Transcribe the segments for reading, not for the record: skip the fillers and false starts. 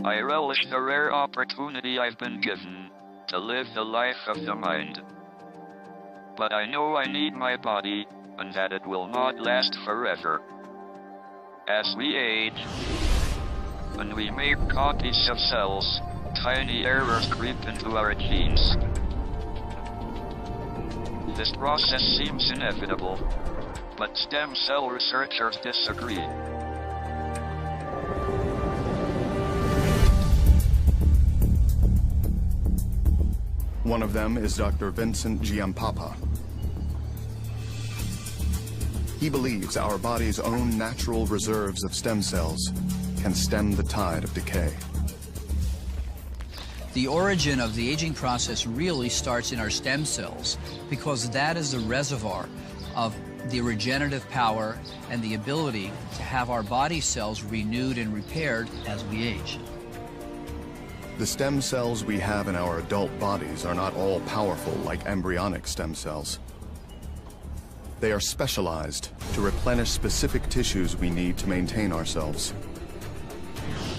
I relish the rare opportunity I've been given to live the life of the mind. But I know I need my body, and that it will not last forever. As we age, and we make copies of cells, tiny errors creep into our genes. This process seems inevitable, but stem cell researchers disagree. One of them is Dr. Vincent Giampapa. He believes our body's own natural reserves of stem cells can stem the tide of decay. The origin of the aging process really starts in our stem cells, because that is the reservoir of the regenerative power and the ability to have our body cells renewed and repaired as we age. The stem cells we have in our adult bodies are not all powerful like embryonic stem cells. They are specialized to replenish specific tissues we need to maintain ourselves,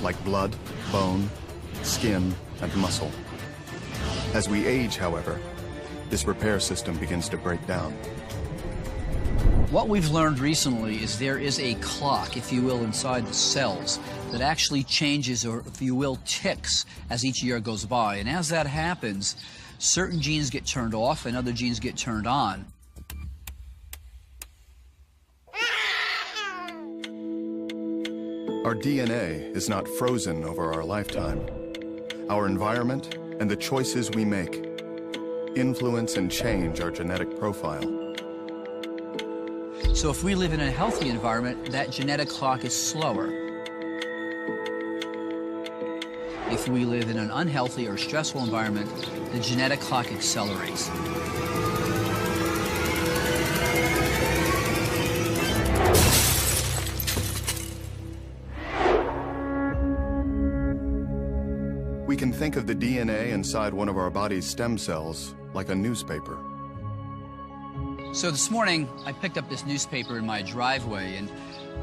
like blood, bone, skin, and muscle. As we age, however, this repair system begins to break down. What we've learned recently is there is a clock, if you will, inside the cells that actually changes, or if you will, ticks as each year goes by. And as that happens, certain genes get turned off and other genes get turned on. Our DNA is not frozen over our lifetime. Our environment and the choices we make influence and change our genetic profile. So if we live in a healthy environment, that genetic clock is slower. If we live in an unhealthy or stressful environment, the genetic clock accelerates. We can think of the DNA inside one of our body's stem cells like a newspaper. So this morning, I picked up this newspaper in my driveway, and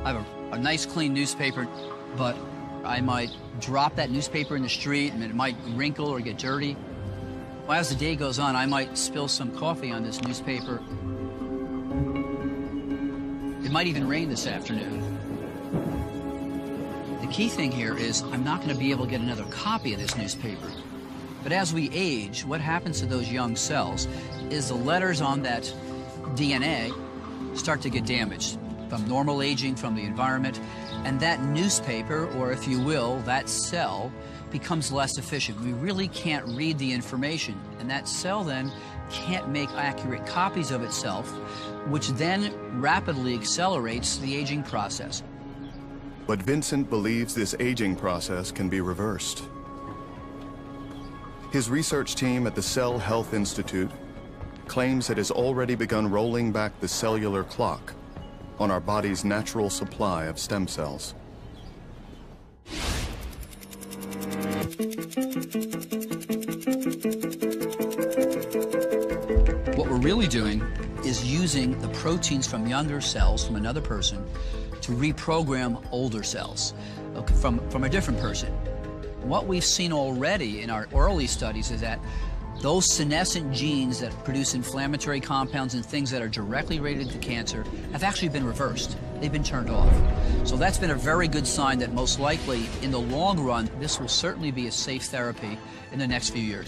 I have a nice clean newspaper, but I might drop that newspaper in the street and it might wrinkle or get dirty. Well, as the day goes on, I might spill some coffee on this newspaper. It might even rain this afternoon. The key thing here is I'm not going to be able to get another copy of this newspaper. But as we age, what happens to those young cells is the letters on that DNA start to get damaged from normal aging, from the environment, and that newspaper, or if you will, that cell, becomes less efficient. We really can't read the information, and that cell then can't make accurate copies of itself, which then rapidly accelerates the aging process. But Vincent believes this aging process can be reversed. His research team at the Cell Health Institute claims it has already begun rolling back the cellular clock on our body's natural supply of stem cells. What we're really doing is using the proteins from younger cells from another person to reprogram older cells from a different person. What we've seen already in our early studies is that those senescent genes that produce inflammatory compounds and things that are directly related to cancer have actually been reversed. They've been turned off. So that's been a very good sign that most likely, in the long run, this will certainly be a safe therapy in the next few years.